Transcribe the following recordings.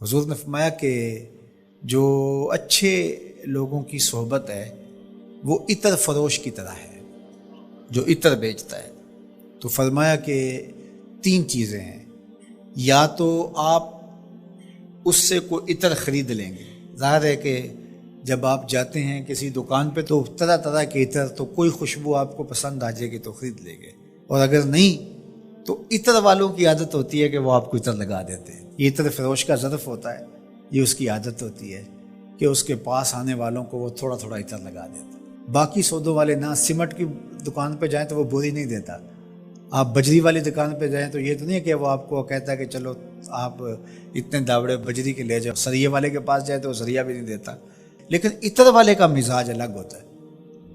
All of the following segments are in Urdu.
حضور نے فرمایا کہ جو اچھے لوگوں کی صحبت ہے وہ عطر فروش کی طرح ہے جو عطر بیچتا ہے. تو فرمایا کہ 3 چیزیں ہیں. یا تو آپ اس سے کوئی عطر خرید لیں گے. ظاہر ہے کہ جب آپ جاتے ہیں کسی دکان پہ تو طرح طرح کے عطر، تو کوئی خوشبو آپ کو پسند آ جائے گی تو خرید لیں گے، اور اگر نہیں تو عطر والوں کی عادت ہوتی ہے کہ وہ آپ کو عطر لگا دیتے ہیں. یہ عطر فروش کا ظرف ہوتا ہے، یہ اس کی عادت ہوتی ہے کہ اس کے پاس آنے والوں کو وہ تھوڑا تھوڑا عطر لگا دیتا ہے. باقی سودوں والے نہ سیمنٹ کی دکان پہ جائیں تو وہ بوری نہیں دیتا. آپ بجری والی دکان پہ جائیں تو یہ تو نہیں ہے کہ وہ آپ کو کہتا ہے کہ چلو آپ اتنے داوڑے بجری کے لے جاؤ. سریے والے کے پاس جائے تو وہ سریا بھی نہیں دیتا. لیکن عطر والے کا مزاج الگ ہوتا ہے.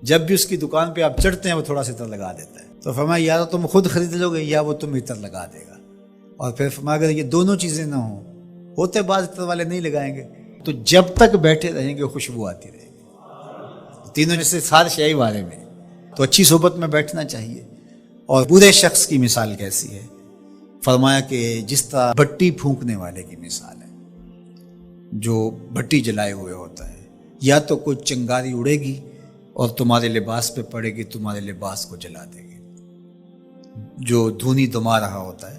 جب بھی اس کی دکان پہ آپ چڑھتے ہیں وہ تھوڑا سا عطر لگا دیتا ہے. تو فرمایا یا تو تم خود خرید لو گے یا وہ تم عطر لگا دے گا. اور پھر فرمایا اگر یہ دونوں چیزیں نہ ہوں، ہوتے بعض عطر والے نہیں لگائیں گے، تو جب تک بیٹھے رہیں گے خوشبو آتی رہے گی. تینوں جیسے سار شہی والے میں تو اچھی صحبت میں بیٹھنا چاہیے. اور برے شخص کی مثال کیسی ہے؟ فرمایا کہ جس طرح بٹی پھونکنے والے کی مثال ہے، جو بٹی جلائے ہوئے ہوتا ہے. یا تو کوئی چنگاری اڑے گی اور تمہارے لباس پہ پڑے گی، تمہارے لباس کو جلا دے گی. جو دھونی دما رہا ہوتا ہے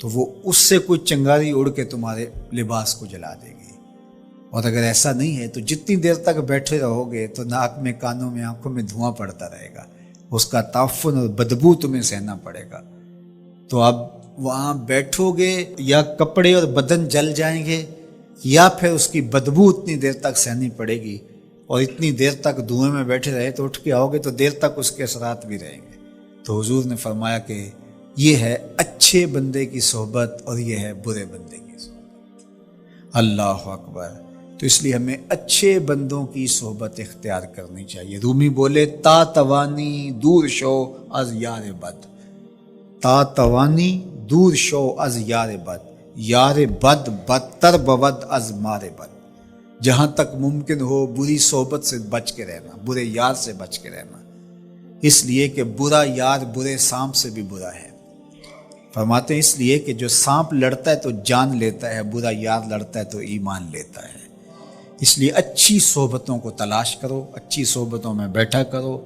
تو وہ اس سے کوئی چنگاری اڑ کے تمہارے لباس کو جلا دے گی. اور اگر ایسا نہیں ہے تو جتنی دیر تک بیٹھے رہو گے تو ناک میں، کانوں میں، آنکھوں میں دھواں پڑتا رہے گا، اس کا تعفن اور بدبو تمہیں سہنا پڑے گا. تو اب وہاں بیٹھو گے یا کپڑے اور بدن جل جائیں گے، یا پھر اس کی بدبو اتنی دیر تک سہنی پڑے گی. اور اتنی دیر تک دھوئیں میں بیٹھے رہے تو اٹھ کے آؤ گے تو دیر تک اس کے اثرات بھی رہیں گے. تو حضور نے فرمایا کہ یہ ہے اچھے بندے کی صحبت اور یہ ہے برے بندے کی صحبت. اللہ اکبر. تو اس لیے ہمیں اچھے بندوں کی صحبت اختیار کرنی چاہیے. رومی بولے تا توانی دور شو از یار بد. تا توانی دور شو از یار بد، یار بد بدتر بود از مار بد. جہاں تک ممکن ہو بری صحبت سے بچ کے رہنا، برے یار سے بچ کے رہنا، اس لیے کہ برا یار برے سانپ سے بھی برا ہے. فرماتے ہیں اس لیے کہ جو سانپ لڑتا ہے تو جان لیتا ہے، برا یار لڑتا ہے تو ایمان لیتا ہے. اس لیے اچھی صحبتوں کو تلاش کرو، اچھی صحبتوں میں بیٹھا کرو.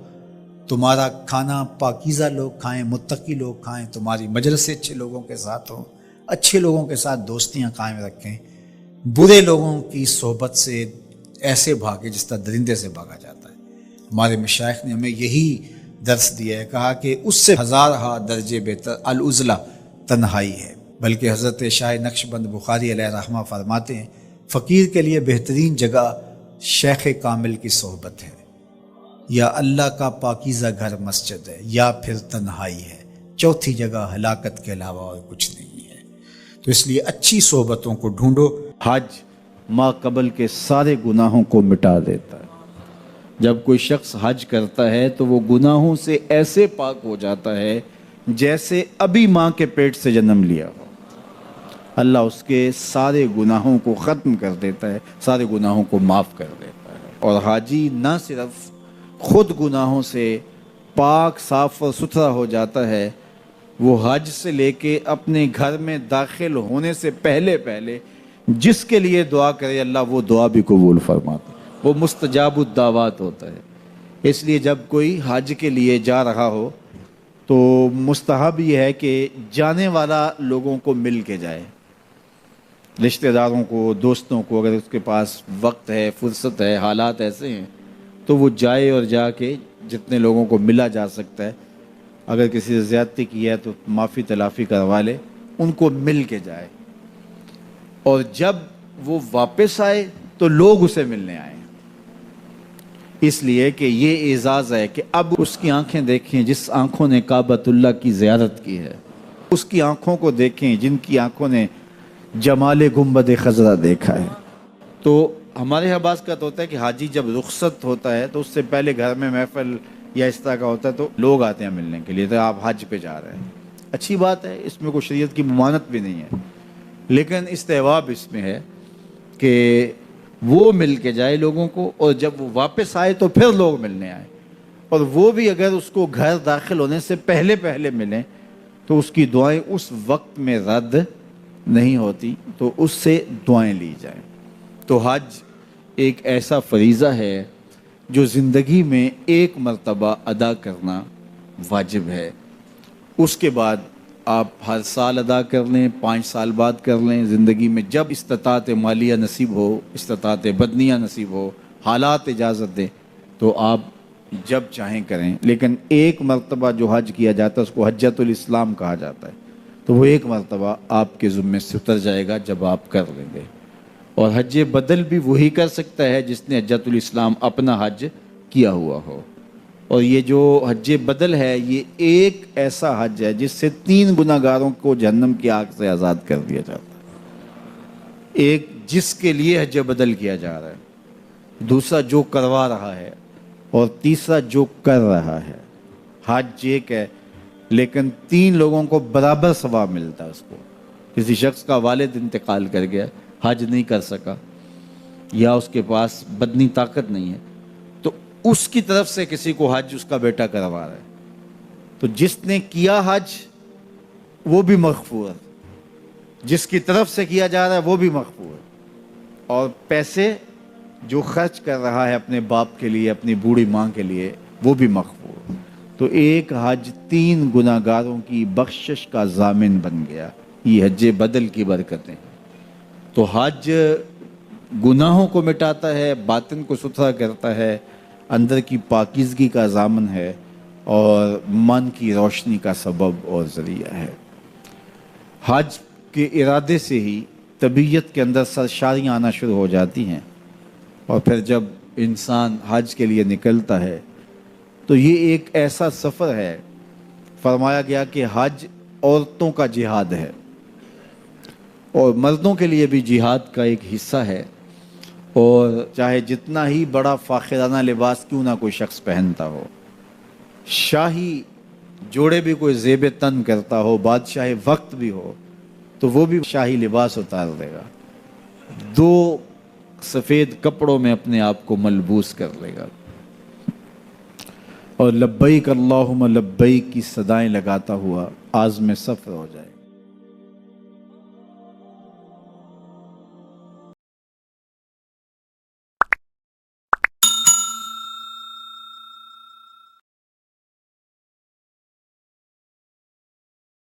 تمہارا کھانا پاکیزہ لوگ کھائیں، متقی لوگ کھائیں، تمہاری مجلس سے اچھے لوگوں کے ساتھ ہوں، اچھے لوگوں کے ساتھ دوستیاں قائم رکھیں. برے لوگوں کی صحبت سے ایسے بھاگے جس طرح درندے سے بھاگا جاتا ہے. ہمارے مشائخ نے ہمیں یہی درس دیا ہے، کہا کہ اس سے 1000 درجے بہتر العزلہ تنہائی ہے. بلکہ حضرت شاہ نقشبند بخاری علیہ رحمہ فرماتے ہیں فقیر کے لیے بہترین جگہ شیخ کامل کی صحبت ہے، یا اللہ کا پاکیزہ گھر مسجد ہے، یا پھر تنہائی ہے. چوتھی جگہ ہلاکت کے علاوہ اور کچھ نہیں ہے. تو اس لیے اچھی صحبتوں کو ڈھونڈو. حج ما قبل کے سارے گناہوں کو مٹا دیتا ہے. جب کوئی شخص حج کرتا ہے تو وہ گناہوں سے ایسے پاک ہو جاتا ہے جیسے ابھی ماں کے پیٹ سے جنم لیا ہو. اللہ اس کے سارے گناہوں کو ختم کر دیتا ہے، سارے گناہوں کو معاف کر دیتا ہے. اور حاجی نہ صرف خود گناہوں سے پاک، صاف اور ستھرا ہو جاتا ہے، وہ حج سے لے کے اپنے گھر میں داخل ہونے سے پہلے جس کے لیے دعا کرے اللہ وہ دعا بھی قبول فرماتا ہے. وہ مستجاب الدعوات ہوتا ہے. اس لیے جب کوئی حج کے لیے جا رہا ہو تو مستحب یہ ہے کہ جانے والا لوگوں کو مل کے جائے، رشتہ داروں کو، دوستوں کو. اگر اس کے پاس وقت ہے، فرصت ہے، حالات ایسے ہیں تو وہ جائے اور جا کے جتنے لوگوں کو ملا جا سکتا ہے، اگر کسی سے زیادتی کی ہے تو معافی تلافی کروا لے، ان کو مل کے جائے. اور جب وہ واپس آئے تو لوگ اسے ملنے آئے، اس لیے کہ یہ اعزاز ہے کہ اب اس کی آنکھیں دیکھیں جس آنکھوں نے کعبۃ اللہ کی زیارت کی ہے، اس کی آنکھوں کو دیکھیں جن کی آنکھوں نے جمال گنبد خضرا دیکھا ہے. تو ہمارے یہاں بعض کا ہوتا ہے کہ حاجی جب رخصت ہوتا ہے تو اس سے پہلے گھر میں محفل یا اس طرح کا ہوتا ہے تو لوگ آتے ہیں ملنے کے لیے، تو آپ حج پہ جا رہے ہیں، اچھی بات ہے، اس میں کوئی شریعت کی ممانعت بھی نہیں ہے. لیکن استحباب اس میں ہے کہ وہ مل کے جائے لوگوں کو، اور جب وہ واپس آئے تو پھر لوگ ملنے آئے. اور وہ بھی اگر اس کو گھر داخل ہونے سے پہلے ملیں تو اس کی دعائیں اس وقت میں رد نہیں ہوتی تو اس سے دعائیں لی جائیں۔ تو حج ایک ایسا فریضہ ہے جو زندگی میں ایک مرتبہ ادا کرنا واجب ہے، اس کے بعد آپ ہر سال ادا کر لیں، 5 سال بعد کر لیں، زندگی میں جب استطاعت مالیہ نصیب ہو، استطاعت بدنیہ نصیب ہو، حالات اجازت دیں تو آپ جب چاہیں کریں، لیکن ایک مرتبہ جو حج کیا جاتا ہے اس کو حجۃ الاسلام کہا جاتا ہے، تو وہ ایک مرتبہ آپ کے ذمے سے اتر جائے گا جب آپ کر لیں گے۔ اور حج بدل بھی وہی کر سکتا ہے جس نے حجۃ الاسلام اپنا حج کیا ہوا ہو۔ اور یہ جو حج بدل ہے یہ ایک ایسا حج ہے جس سے 3 گناہ گاروں کو جہنم کی آگ سے آزاد کر دیا جاتا ہے۔ ایک جس کے لیے حج بدل کیا جا رہا ہے، دوسرا جو کروا رہا ہے، اور تیسرا جو کر رہا ہے۔ حج ایک ہے لیکن 3 لوگوں کو برابر ثواب ملتا ہے اس کو۔ کسی شخص کا والد انتقال کر گیا، حج نہیں کر سکا، یا اس کے پاس بدنی طاقت نہیں ہے، تو اس کی طرف سے کسی کو حج اس کا بیٹا کروا رہا ہے، تو جس نے کیا حج وہ بھی مغفور ہے، جس کی طرف سے کیا جا رہا ہے وہ بھی مغفور ہے، اور پیسے جو خرچ کر رہا ہے اپنے باپ کے لیے، اپنی بوڑھی ماں کے لیے، وہ بھی مغفور ہے۔ تو ایک حج 3 گناہ گاروں کی بخشش کا ضامن بن گیا۔ یہ حج بدل کی برکتیں ہیں۔ تو حج گناہوں کو مٹاتا ہے، باطن کو ستھرا کرتا ہے، اندر کی پاکیزگی کا ضامن ہے، اور من کی روشنی کا سبب اور ذریعہ ہے۔ حج کے ارادے سے ہی طبیعت کے اندر سرشاریاں آنا شروع ہو جاتی ہیں، اور پھر جب انسان حج کے لیے نکلتا ہے تو یہ ایک ایسا سفر ہے، فرمایا گیا کہ حج عورتوں کا جہاد ہے، اور مردوں کے لیے بھی جہاد کا ایک حصہ ہے، اور چاہے جتنا ہی بڑا فاخرانہ لباس کیوں نہ کوئی شخص پہنتا ہو، شاہی جوڑے بھی کوئی زیب تن کرتا ہو، بادشاہ وقت بھی ہو، تو وہ بھی شاہی لباس اتار دے گا، 2 سفید کپڑوں میں اپنے آپ کو ملبوس کر لے گا، اور لبیک اللہم لبیک کی صدائیں لگاتا ہوا عازم سفر ہو جائے گا۔